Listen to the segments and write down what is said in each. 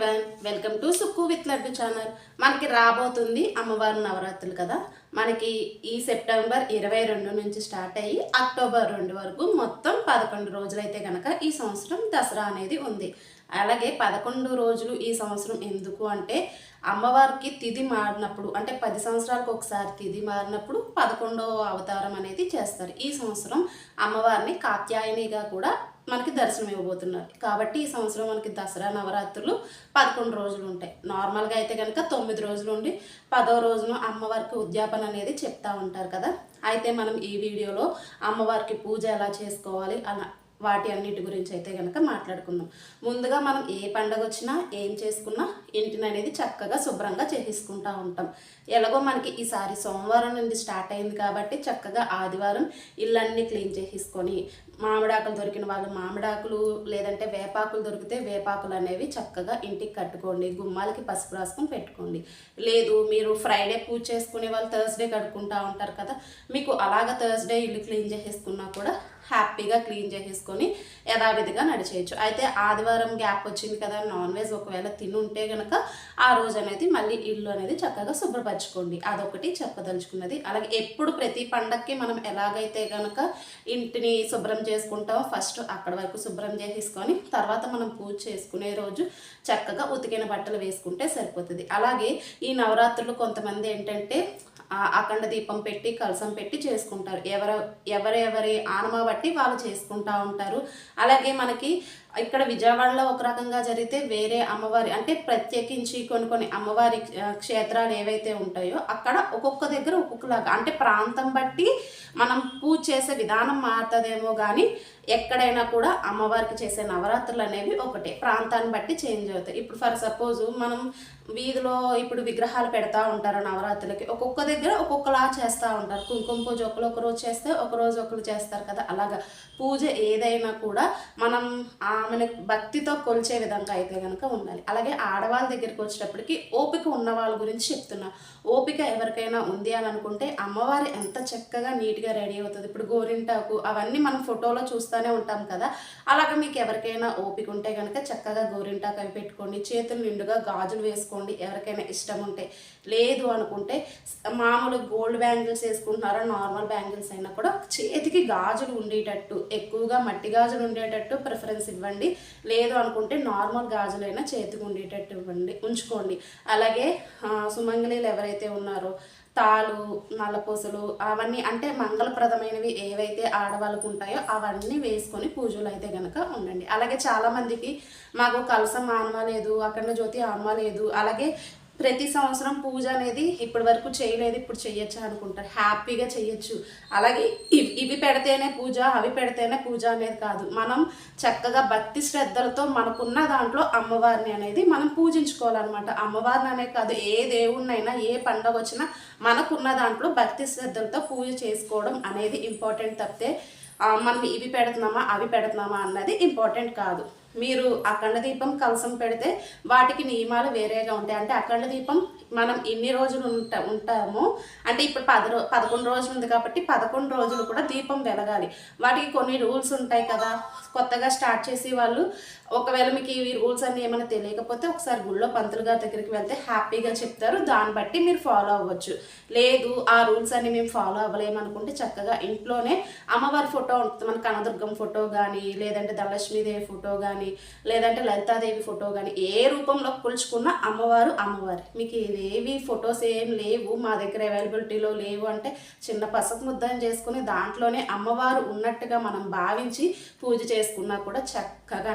Everyone, welcome to Sukku with laddu channel. మనకి రాబోతుంది అమ్మవారి నవరాత్రులు కదా. మనకి ఈ సెప్టెంబర్ 22 నుంచి స్టార్ట్ అయ్యి అక్టోబర్ 2 వరకు మొత్తం 11 రోజులైతే కనుక ఈ సంవత్సరం దసరా అనేది ఉంది. అలాగే 11 రోజులు ఈ సంవత్సరం ఎందుకు అంటే అమ్మవారికి తిథి మారినప్పుడు, అంటే 10 సంవత్సరాలకు ఒకసారి తిథి మారినప్పుడు 11వ అవతారం అనేది చేస్తారు. ఈ సంవత్సరం అమ్మవారిని కాత్యాయనిగా కూడా మనకి దర్శనం ఇవ్వబోతున్నారు. కాబట్టి ఈ సంవత్సరం మనకి దసరా నవరాత్రులు 11 రోజులు ఉంటాయి. నార్మల్గా అయితే కనుక 9 రోజులు ఉండి 10వ రోజున అమ్మవారికి ఉద్యాపన అనేది చెప్తా ఉంటారు కదా. అయితే మనం ఈ వీడియోలో అమ్మవారికి పూజ ఎలా చేసుకోవాలి అలా వాటి అన్నిటి గురించి అయితే కనుక మాట్లాడుకుందాం. ముందుగా మనం ఏ పండగ వచ్చినా ఏం చేసుకున్నా ఇంటిని అనేది చక్కగా శుభ్రంగా చేసేసుకుంటూ ఉంటాం. ఎలాగో మనకి ఈసారి సోమవారం నుండి స్టార్ట్ అయింది కాబట్టి చక్కగా ఆదివారం ఇళ్ళన్నీ క్లీన్ చేసేసుకొని, మామిడాకులు దొరికిన వాళ్ళు మామిడాకులు, లేదంటే వేపాకులు దొరికితే వేపాకులు అనేవి చక్కగా ఇంటికి కట్టుకోండి. గుమ్మాలకి పసుపు రాసుకొని పెట్టుకోండి. లేదు మీరు ఫ్రైడే పూజ చేసుకునే వాళ్ళు థర్స్డే కడుక్కుంటూ ఉంటారు కదా, మీకు అలాగ థర్స్డే ఇల్లు క్లీన్ చేసేసుకున్నా కూడా హ్యాపీగా క్లీన్ చేసేసుకొని యథావిధిగా నడిచేయచ్చు. అయితే ఆదివారం గ్యాప్ వచ్చింది కదా, నాన్ వెజ్ ఒకవేళ తిని ఉంటే కనుక ఆ రోజు అనేది మళ్ళీ ఇల్లు అనేది చక్కగా శుభ్రపరచుకోండి. అదొకటి చెప్పదలుచుకున్నది. అలాగే ఎప్పుడు ప్రతి పండక్కి మనం ఎలాగైతే కనుక ఇంటిని శుభ్రం చేసుకుంటామో ఫస్ట్ అక్కడ వరకు శుభ్రం చేసేసుకొని తర్వాత మనం పూజ చేసుకునే రోజు చక్కగా ఉతికిన బట్టలు వేసుకుంటే సరిపోతుంది. అలాగే ఈ నవరాత్రులు కొంతమంది ఏంటంటే అఖండ దీపం పెట్టి కలసం పెట్టి చేసుకుంటారు. ఎవరెవరి ఆనమా బట్టి వాళ్ళు చేసుకుంటూ ఉంటారు. అలాగే మనకి ఇక్కడ విజయవాడలో ఒక రకంగా జరిగితే వేరే అమ్మవారి, అంటే ప్రత్యేకించి కొన్ని అమ్మవారి క్షేత్రాలు ఏవైతే ఉంటాయో అక్కడ ఒక్కొక్క దగ్గర ఒక్కొక్కలాగా, అంటే ప్రాంతం బట్టి మనం పూజ చేసే విధానం మారుతుందేమో కానీ ఎక్కడైనా కూడా అమ్మవారికి చేసే నవరాత్రులు అనేవి ఒకటే, ప్రాంతాన్ని బట్టి చేంజ్ అవుతాయి. ఇప్పుడు ఫర్ సపోజ్ మనం వీధిలో ఇప్పుడు విగ్రహాలు పెడతా ఉంటారు నవరాత్రులకి, ఒక్కొక్క దగ్గర ఒక్కొక్కలా చేస్తూ ఉంటారు. కుంకుమ పూజ ఒక రోజు చేస్తే ఒకరోజు ఒకరు చేస్తారు కదా. అలాగా పూజ ఏదైనా కూడా మనం ఆమెను భక్తితో కొలిచే విధంగా అయితే కనుక ఉండాలి. అలాగే ఆడవాళ్ళ దగ్గరికి వచ్చేటప్పటికి ఓపిక ఉన్న వాళ్ళ గురించి చెప్తున్నా. ఓపిక ఎవరికైనా ఉంది అని అనుకుంటే అమ్మవారి ఎంత చక్కగా నీట్గా రెడీ అవుతుంది. ఇప్పుడు గోరింటాకు అవన్నీ మనం ఫోటోలో చూస్తూనే ఉంటాం కదా. అలాగే మీకు ఎవరికైనా ఓపిక ఉంటే కనుక చక్కగా గోరింటాకు అవి పెట్టుకోండి. చేతులు నిండుగా గాజులు వేసుకోండి ఎవరికైనా ఇష్టం ఉంటే. లేదు అనుకుంటే మామూలు గోల్డ్ బ్యాంగిల్స్ వేసుకుంటున్నారా, నార్మల్ బ్యాంగిల్స్ అయినా కూడా చేతికి గాజులు ఉండేటట్టు, ఎక్కువగా మట్టి గాజులు ఉండేటట్టు ప్రిఫరెన్స్ ఇవ్వండి. లేదు అనుకుంటే నార్మల్ గాజులైనా చేతికి ఉండేటట్టు ఉంచుకోండి. అలాగే సుమంగళీలు ఎవరైతే ఉన్నారో తాళు, నల్లపూసలు అవన్నీ, అంటే మంగళప్రదమైనవి ఏవైతే ఆడవాళ్ళకు ఉంటాయో అవన్నీ వేసుకొని పూజలు అయితే కనుక ఉండండి. అలాగే చాలామందికి మాకు కలసం ఆనమా లేదు, అఖండ జ్యోతి ఆనమా లేదు, అలాగే ప్రతి సంవత్సరం పూజ అనేది ఇప్పటి వరకు చేయలేదు, ఇప్పుడు చేయొచ్చు అనుకుంటారు. హ్యాపీగా చేయొచ్చు. అలాగే ఇవి పెడితేనే పూజ, అవి పెడితేనే పూజ అనేది కాదు. మనం చక్కగా భక్తి శ్రద్ధలతో మనకున్న దాంట్లో అమ్మవారిని అనేది మనం పూజించుకోవాలన్నమాట. అమ్మవారిని అనే కాదు, ఏ దేవుణ్ణైనా ఏ పండుగ వచ్చినా మనకున్న దాంట్లో భక్తి శ్రద్ధలతో పూజ చేసుకోవడం అనేది ఇంపార్టెంట్. తప్పితే మనం ఇవి పెడుతున్నామా అవి పెడుతున్నామా అన్నది ఇంపార్టెంట్ కాదు. మీరు అఖండ దీపం కలసం పెడితే వాటికి నియమాలు వేరేగా ఉంటాయి. అంటే అఖండ దీపం మనం ఎన్ని రోజులు ఉంటామో, అంటే ఇప్పుడు 11 రోజులు ఉంది కాబట్టి 11 రోజులు కూడా దీపం వెలగాలి. వాటికి కొన్ని రూల్స్ ఉంటాయి కదా. కొత్తగా స్టార్ట్ చేసి వాళ్ళు ఒకవేళ మీకు ఈ రూల్స్ అన్నీ ఏమైనా తెలియకపోతే ఒకసారి గుళ్ళో పంతులు గారి దగ్గరికి వెళ్తే హ్యాపీగా చెప్తారు. దాన్ని బట్టి మీరు ఫాలో అవ్వచ్చు. లేదు ఆ రూల్స్ అన్నీ మేము ఫాలో అవ్వలేమనుకుంటే చక్కగా ఇంట్లోనే అమ్మవారి ఫోటో ఉంటుంది. మన కనదుర్గం ఫోటో కానీ, లేదంటే ధనలక్ష్మీదేవి ఫోటో కానీ, లేదంటే లలితాదేవి ఫోటో కానీ, ఏ రూపంలో కొలుచుకున్న అమ్మవారు అమ్మవారి. మీకు ఇదేవి ఫొటోస్ ఏం లేవు మా దగ్గర అవైలబిలిటీలో లేవు అంటే చిన్న పసుపు ముద్దని చేసుకుని దాంట్లోనే అమ్మవారు ఉన్నట్టుగా మనం భావించి పూజ చేసుకున్నా కూడా చక్కగా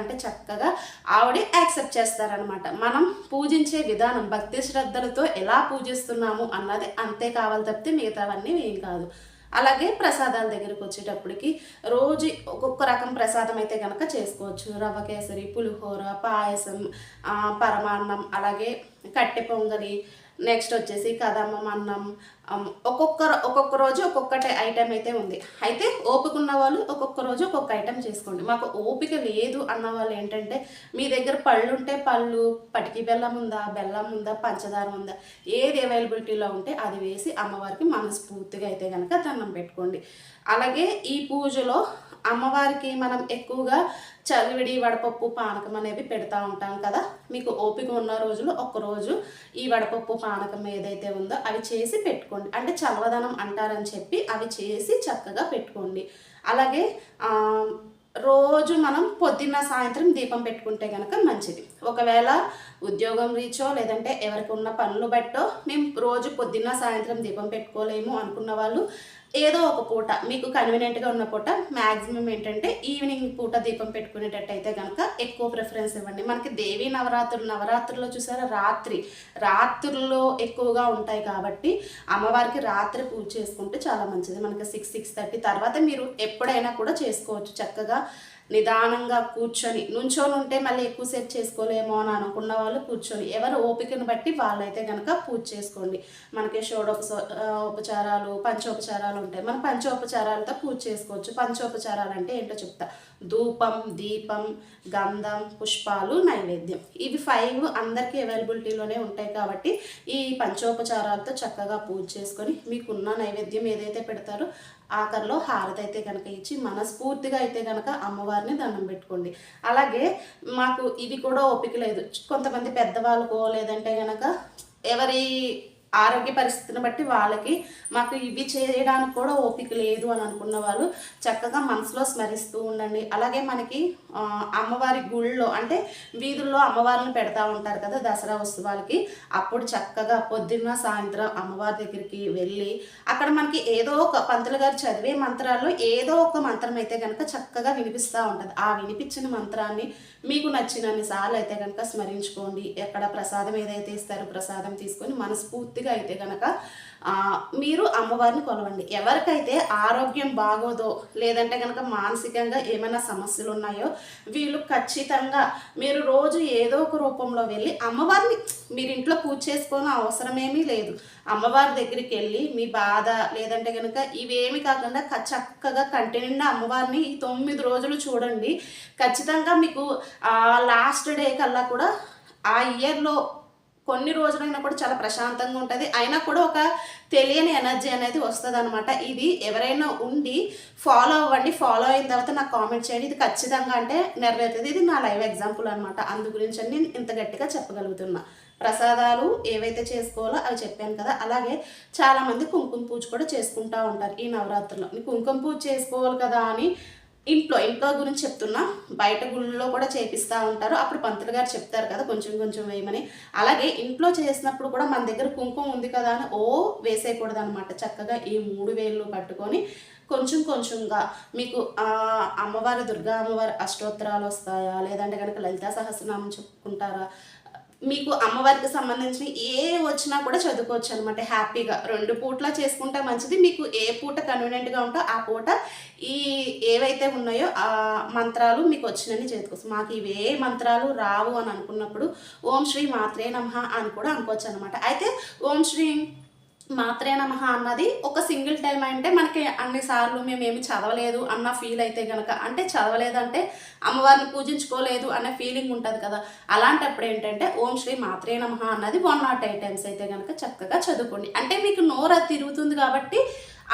ఆవిడే యాక్సెప్ట్ చేస్తారనమాట. మనం పూజించే విధానం భక్తి శ్రద్ధలతో ఎలా పూజిస్తున్నాము అన్నది అంతే కావాలి తప్పితే మిగతావన్నీ ఏం కాదు. అలాగే ప్రసాదాల దగ్గరికి వచ్చేటప్పటికి రోజు ఒక్కొక్క రకం ప్రసాదం అయితే కనుక చేసుకోవచ్చు. రవ్వ కేసరి, పులిహోర, పాయసం, పరమాన్నం, అలాగే కట్టె పొంగలి, నెక్స్ట్ వచ్చేసి కదమ్మం అన్నం. ఒక్కొక్క రోజు ఒక్కొక్కటి ఐటెం అయితే ఉంది. అయితే ఓపిక ఉన్న వాళ్ళు ఒక్కొక్క రోజు ఒక్కొక్క ఐటెం చేసుకోండి. మాకు ఓపిక లేదు అన్న వాళ్ళు ఏంటంటే మీ దగ్గర పళ్ళు ఉంటే పళ్ళు, పటికి బెల్లం ఉందా, పంచదార ఉందా, ఏది అవైలబిలిటీలో ఉంటే అది వేసి అమ్మవారికి మనస్ఫూర్తిగా అయితే కనుక దండం పెట్టుకోండి. అలాగే ఈ పూజలో అమ్మవారికి మనం ఎక్కువగా చలివిడి వడపప్పు పానకం అనేవి పెడతా ఉంటాం కదా. మీకు ఓపిక ఉన్న రోజులు ఒక్కరోజు ఈ వడపప్పు పానకం ఏదైతే ఉందో అవి చేసి పెట్టుకోండి. అంటే చలవదనం అంటారని చెప్పి అవి చేసి చక్కగా పెట్టుకోండి. అలాగే రోజు మనం పొద్దున్న సాయంత్రం దీపం పెట్టుకుంటే కనుక మంచిది. ఒకవేళ ఉద్యోగం రీచో లేదంటే ఎవరికి ఉన్న పనులు బట్టో మేము రోజు పొద్దున్న సాయంత్రం దీపం పెట్టుకోలేము అనుకున్న వాళ్ళు ఏదో ఒక పూట మీకు కన్వీనియంట్గా ఉన్న పూట మ్యాక్సిమం ఏంటంటే ఈవినింగ్ పూట దీపం పెట్టుకునేటట్టయితే కనుక ఎక్కువ ప్రిఫరెన్స్ ఇవ్వండి. మనకి దేవీ నవరాత్రుల్లో చూసారా రాత్రుల్లో ఎక్కువగా ఉంటాయి కాబట్టి అమ్మవారికి రాత్రి పూజ చేసుకుంటే చాలా మంచిది. మనకి 6-6:30 తర్వాత మీరు ఎప్పుడైనా కూడా చేసుకోవచ్చు. చక్కగా నిదానంగా కూర్చొని, నుంచొని ఉంటే మళ్ళీ ఎక్కువసేపు చేసుకోలేమో అని అనుకున్న వాళ్ళు కూర్చొని ఎవరు ఓపికను బట్టి వాళ్ళైతే కనుక పూజ చేసుకోండి. మనకి ఉపచారాలు పంచోపచారాలు ఉంటాయి. మనం పంచోపచారాలతో పూజ చేసుకోవచ్చు. పంచోపచారాలు అంటే ఏంటో చెప్తా. ధూపం, దీపం, గంధం, పుష్పాలు, నైవేద్యం. ఇవి 5 అందరికీ అవైలబిలిటీలోనే ఉంటాయి కాబట్టి ఈ పంచోపచారాలతో చక్కగా పూజ చేసుకొని మీకున్న నైవేద్యం ఏదైతే పెడతారో ఆఖరిలో హారతి అయితే కనుక ఇచ్చి మనస్ఫూర్తిగా అయితే కనుక అమ్మవారిని దండం పెట్టుకోండి. అలాగే మాకు ఇవి కూడా ఓపిక లేదు, కొంతమంది పెద్దవాళ్ళకో లేదంటే కనుక ఎవరి ఆరోగ్య పరిస్థితిని బట్టి వాళ్ళకి మాకు ఇవి చేయడానికి కూడా ఓపిక లేదు అని అనుకున్న వాళ్ళు చక్కగా మనసులో స్మరిస్తూ ఉండండి. అలాగే మనకి అమ్మవారి గుళ్ళో అంటే వీధుల్లో అమ్మవారిని పెడతా ఉంటారు కదా దసరా ఉత్సవాలకి. అప్పుడు చక్కగా పొద్దున్న సాయంత్రం అమ్మవారి దగ్గరికి వెళ్ళి అక్కడ మనకి ఏదో ఒక పంతులు గారు చదివే మంత్రాల్లో ఏదో ఒక మంత్రం అయితే కనుక చక్కగా వినిపిస్తూ ఉంటుంది. ఆ వినిపించిన మంత్రాన్ని మీకు నచ్చినన్ని సార్లు అయితే కనుక స్మరించుకోండి. ఎక్కడ ప్రసాదం ఏదైతే ఇస్తారో ప్రసాదం తీసుకొని మనస్ఫూర్తిగా అయితే కనుక మీరు అమ్మవారిని కొలవండి. ఎవరికైతే ఆరోగ్యం బాగోదో లేదంటే కనుక మానసికంగా ఏమైనా సమస్యలు ఉన్నాయో వీళ్ళు ఖచ్చితంగా మీరు రోజు ఏదో ఒక రూపంలో వెళ్ళి అమ్మవారిని మీరు ఇంట్లో పూజ చేసుకోని అవసరమేమీ లేదు. అమ్మవారి దగ్గరికి వెళ్ళి మీ బాధ లేదంటే కనుక ఇవేమి కాకుండా చక్కగా కంటి నిండా అమ్మవారిని ఈ 9 రోజులు చూడండి. ఖచ్చితంగా మీకు లాస్ట్ డే కల్లా కూడా ఆ ఇయర్లో కొన్ని రోజులైనా కూడా చాలా ప్రశాంతంగా ఉంటుంది. అయినా కూడా ఒక తెలియని ఎనర్జీ అనేది వస్తుంది అనమాట. ఇది ఎవరైనా ఉండి ఫాలో అవ్వండి. ఫాలో అయిన తర్వాత నాకు కామెంట్ చేయండి. ఇది ఖచ్చితంగా అంటే నెరవేరుతుంది. ఇది నా లైవ్ ఎగ్జాంపుల్ అనమాట. అందు గురించి నేను ఇంత గట్టిగా చెప్పగలుగుతున్నా. ప్రసాదాలు ఏవైతే చేసుకోవాలో అవి చెప్పాను కదా. అలాగే చాలామంది కుంకుమ పూజ కూడా చేసుకుంటూ ఉంటారు ఈ నవరాత్రుల్లో. కుంకుమ పూజ చేసుకోవాలి కదా అని ఇంట్లో గురించి చెప్తున్నా. బయట గుళ్ళలో కూడా చేపిస్తూ ఉంటారు. అప్పుడు పంతులు గారు చెప్తారు కదా కొంచెం కొంచెం వేయమని. అలాగే ఇంట్లో చేసినప్పుడు కూడా మన దగ్గర కుంకుమ ఉంది కదా అని వేసేయకూడదు అనమాట. చక్కగా ఈ 3 వేళ్ళు పట్టుకొని కొంచెం కొంచెంగా మీకు అమ్మవారి దుర్గా అమ్మవారి అష్టోత్తరాలు వస్తాయా లేదంటే కనుక లలితా సహస్రనామం చెప్పుకుంటారా, మీకు అమ్మవారికి సంబంధించిన ఏ వచ్చినా కూడా చదువుకోవచ్చు అనమాట హ్యాపీగా. 2 పూట్ల చేసుకుంటే మంచిది. మీకు ఏ పూట కన్వీనియంట్గా ఉంటో ఆ పూట ఈ ఏవైతే ఉన్నాయో ఆ మంత్రాలు మీకు వచ్చినని చదువుకోవచ్చు. మాకు ఇవే మంత్రాలు రావు అని అనుకున్నప్పుడు ఓం శ్రీ మాత్రే నమః అని కూడా అనుకోవచ్చు అనమాట. అయితే ఓం శ్రీ మాత్రే నమః అన్నది ఒక సింగిల్ టైం అంటే మనకి అన్నిసార్లు మేమేమి చదవలేదు అన్న ఫీల్ అయితే కనుక, అంటే చదవలేదంటే అమ్మవారిని పూజించుకోలేదు అనే ఫీలింగ్ ఉంటుంది కదా. అలాంటప్పుడు ఏంటంటే ఓం శ్రీ మాత్రే నమః అన్నది 108 టైమ్స్ అయితే కనుక చక్కగా చదువుకోండి. అంటే మీకు నోరు తిరుగుతుంది కాబట్టి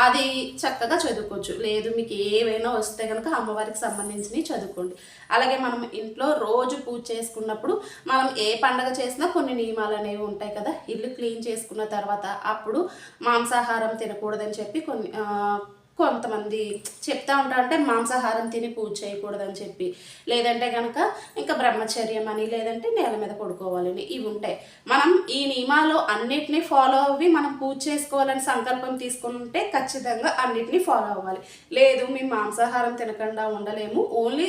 అది చక్కగా చదువుకోవచ్చు. లేదు మీకు ఏవైనా వస్తే కనుక అమ్మవారికి సంబంధించినవి చదువుకోండి. అలాగే మనం ఇంట్లో రోజు పూజ చేసుకున్నప్పుడు మనం ఏ పండగ చేసినా కొన్ని నియమాలు అనేవి ఉంటాయి కదా. ఇల్లు క్లీన్ చేసుకున్న తర్వాత అప్పుడు మాంసాహారం తినకూడదని చెప్పి కొంతమంది చెప్తా ఉంటారు. అంటే మాంసాహారం తిని పూజ చేయకూడదని చెప్పి, లేదంటే కనుక ఇంకా బ్రహ్మచర్యం అని, లేదంటే నేల మీద పడుకోవాలని ఇవి ఉంటాయి. మనం ఈ నియమాలు అన్నిటినీ ఫాలో అవ్వి మనం పూజ చేసుకోవాలని సంకల్పం తీసుకుంటే ఖచ్చితంగా అన్నిటినీ ఫాలో అవ్వాలి. లేదు మేము మాంసాహారం తినకుండా ఉండలేము, ఓన్లీ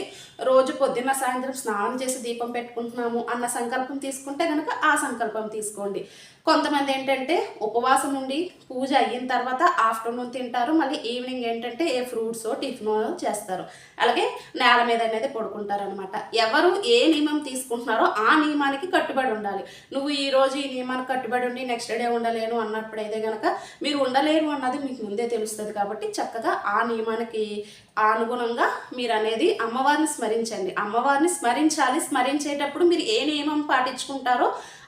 రోజు పొద్దున్న సాయంత్రం స్నానం చేసి దీపం పెట్టుకుంటున్నాము అన్న సంకల్పం తీసుకుంటే కనుక ఆ సంకల్పం తీసుకోండి. కొంతమంది ఏంటంటే ఉపవాసం ఉండి పూజ అయిన తర్వాత ఆఫ్టర్నూన్ తింటారు, మళ్ళీ ఈవినింగ్ ఏంటంటే ఏ ఫ్రూట్స్ టిఫినో చేస్తారు. అలాగే నేల మీద అనేది పడుకుంటారు అనమాట. ఎవరు ఏ నియమం తీసుకుంటున్నారో ఆ నియమానికి కట్టుబడి ఉండాలి. నువ్వు ఈరోజు ఈ నియమానికి కట్టుబడి ఉండి నెక్స్ట్ డే ఉండలేను అన్నప్పుడైతే కనుక మీరు ఉండలేరు అన్నది మీకు ముందే తెలుస్తుంది. కాబట్టి చక్కగా ఆ నియమానికి అనుగుణంగా మీరు అనేది అమ్మవారిని స్మరించండి. అమ్మవారిని స్మరించాలి. స్మరించేటప్పుడు మీరు ఏ నియమం పాటించుకుంటారో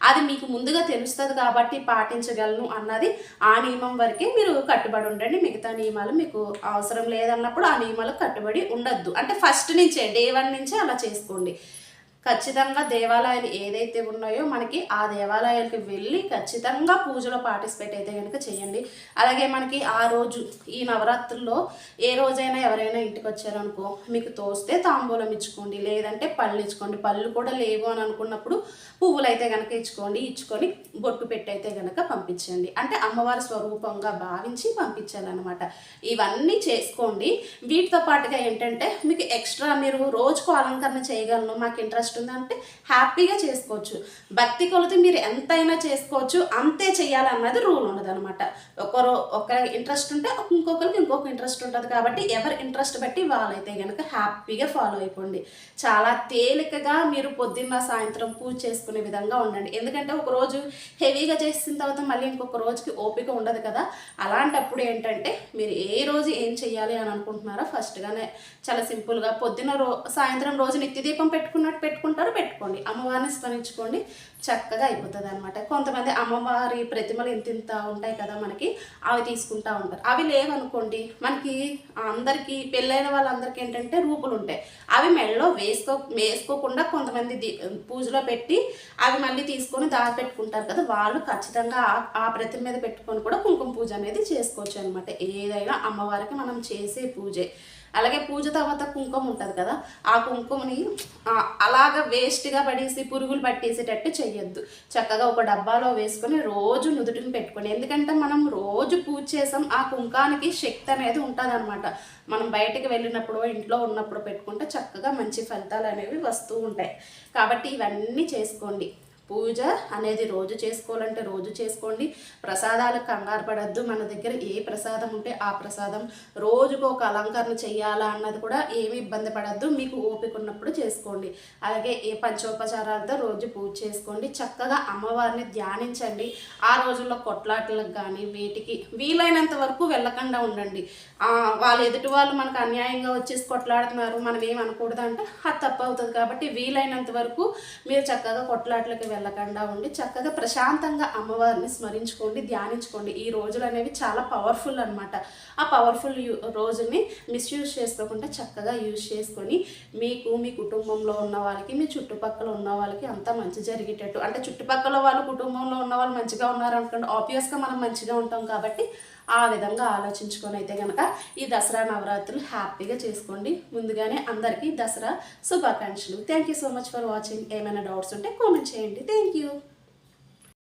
అది మీకు ముందుగా తెలుస్తుంది కాబట్టి పాటించగలను అన్నది ఆ నియమం వరకే మీరు కట్టుబడి ఉండండి. మిగతా నియమాలు మీకు అవసరం లేదన్నప్పుడు ఆ నియమాలకు కట్టుబడి ఉండొద్దు. అంటే ఫస్ట్ నుంచే డే 1 నుంచే అలా చేసుకోండి. ఖచ్చితంగా దేవాలయాలు ఏదైతే ఉన్నాయో మనకి ఆ దేవాలయాలకు వెళ్ళి ఖచ్చితంగా పూజలో పార్టిసిపేట్ అయితే కనుక చేయండి. అలాగే మనకి ఆ రోజు ఈ నవరాత్రుల్లో ఏ రోజైనా ఎవరైనా ఇంటికి వచ్చారనుకో మీకు తోస్తే తాంబూలం ఇచ్చుకోండి, లేదంటే పళ్ళు ఇచ్చుకోండి. పళ్ళు కూడా లేవు అని అనుకున్నప్పుడు పువ్వులు అయితే కనుక ఇచ్చుకొని బొట్టు పెట్టి అయితే కనుక పంపించండి. అంటే అమ్మవారి స్వరూపంగా భావించి పంపించాలన్నమాట. ఇవన్నీ చేసుకోండి. వీటితో పాటుగా ఏంటంటే మీకు ఎక్స్ట్రా మీరు రోజుకు అలంకరణ చేయగలను, మాకు ఇంట్రెస్ట్ ఉందంటే హ్యాపీగా చేసుకోవచ్చు. భక్తి కొలది మీరు ఎంతైనా చేసుకోవచ్చు, అంతే చేయాలన్నది రూల్ ఉండదు అనమాట. ఒక ఇంట్రెస్ట్ ఉంటే ఇంకొకరికి ఇంకొక ఇంట్రెస్ట్ ఉంటుంది కాబట్టి ఎవరి ఇంట్రెస్ట్ బట్టి వాళ్ళైతే కనుక హ్యాపీగా ఫాలో అయిపోండి. చాలా తేలికగా మీరు పొద్దున్న సాయంత్రం పూజ చేసుకునే విధంగా ఉండండి. ఎందుకంటే ఒక రోజు హెవీగా చేసిన తర్వాత మళ్ళీ ఇంకొక రోజుకి ఓపిక ఉండదు కదా. అలాంటప్పుడు ఏంటంటే మీరు ఏ రోజు ఏం చెయ్యాలి అని అనుకుంటున్నారో ఫస్ట్గానే చాలా సింపుల్గా పొద్దున్న సాయంత్రం రోజు నిత్య దీపం పెట్టుకోండి. అమ్మవారిని స్మరించుకోండి, చక్కగా అయిపోతుంది అనమాట. కొంతమంది అమ్మవారి ప్రతిమలు ఇంత ఉంటాయి కదా మనకి, అవి తీసుకుంటూ ఉంటారు. అవి లేవనుకోండి మనకి అందరికీ పెళ్ళైన వాళ్ళందరికీ ఏంటంటే రూపులు ఉంటాయి. అవి మెడలో వేసుకోకుండా కొంతమంది పూజలో పెట్టి అవి మళ్ళీ తీసుకొని దాచిపెట్టుకుంటారు కదా, వాళ్ళు ఖచ్చితంగా ఆ ప్రతిమ మీద పెట్టుకొని కూడా కుంకుమ పూజ అనేది చేసుకోవచ్చు అనమాట. ఏదైనా అమ్మవారికి మనం చేసే పూజే. అలాగే పూజ తర్వాత కుంకుమ ఉంటుంది కదా, ఆ కుంకుమని అలాగ వేస్ట్గా పడేసి పురుగులు పట్టేసేటట్టు చెయ్యొద్దు. చక్కగా ఒక డబ్బాలో వేసుకొని రోజు నుదుటిని పెట్టుకోండి. ఎందుకంటే మనం రోజు పూజ చేసాం, ఆ కుంకానికి శక్తి అనేది ఉంటుంది అనమాట. మనం బయటకు వెళ్ళినప్పుడు ఇంట్లో ఉన్నప్పుడు పెట్టుకుంటే చక్కగా మంచి ఫలితాలు అనేవి వస్తూ ఉంటాయి. కాబట్టి ఇవన్నీ చేసుకోండి. పూజ అనేది రోజు చేసుకోవాలంటే రోజు చేసుకోండి. ప్రసాదాలకు కంగారు పడద్దు. మన దగ్గర ఏ ప్రసాదం ఉంటే ఆ ప్రసాదం రోజుకు ఒక అలంకరణ చెయ్యాలా అన్నది కూడా ఏమీ ఇబ్బంది పడద్దు. మీకు ఓపిక ఉన్నప్పుడు చేసుకోండి. అలాగే ఏ పంచోపచారాలతో రోజు పూజ చేసుకోండి. చక్కగా అమ్మవారిని ధ్యానించండి. ఆ రోజుల్లో కొట్లాటలకు కానీ వీటికి వీలైనంత వరకు వెళ్ళకుండా ఉండండి. వాళ్ళు ఎదుటి వాళ్ళు మనకు అన్యాయంగా వచ్చేసి కొట్లాడుతున్నారు, మనం ఏం అనకూడదు అంటే అది తప్పు అవుతుంది. కాబట్టి వీలైనంత వరకు మీరు చక్కగా కొట్లాటలకు వెళ్ళకుండా ఉండి చక్కగా ప్రశాంతంగా అమ్మవారిని స్మరించుకోండి, ధ్యానించుకోండి. ఈ రోజులు అనేవి చాలా పవర్ఫుల్ అనమాట. ఆ పవర్ఫుల్ రోజుని మిస్యూజ్ చేసుకోకుండా చక్కగా యూజ్ చేసుకొని మీకు, మీ కుటుంబంలో ఉన్న వాళ్ళకి, మీ చుట్టుపక్కల ఉన్న వాళ్ళకి అంతా మంచి జరిగేటట్టు, అంటే చుట్టుపక్కల వాళ్ళు కుటుంబంలో ఉన్న వాళ్ళు మంచిగా ఉన్నారు అనుకోండి, ఆబ్వియస్గా మనం మంచిగా ఉంటాం. కాబట్టి ఆ విధంగా ఆలోచించుకొని అయితే కనుక ఈ దసరా నవరాత్రులు హ్యాపీగా చేసుకోండి. ముందుగానే అందరికీ దసరా శుభాకాంక్షలు. Thank you so much for watching. ఏమైనా డౌట్స్ ఉంటే కామెంట్ చేయండి. Thank you.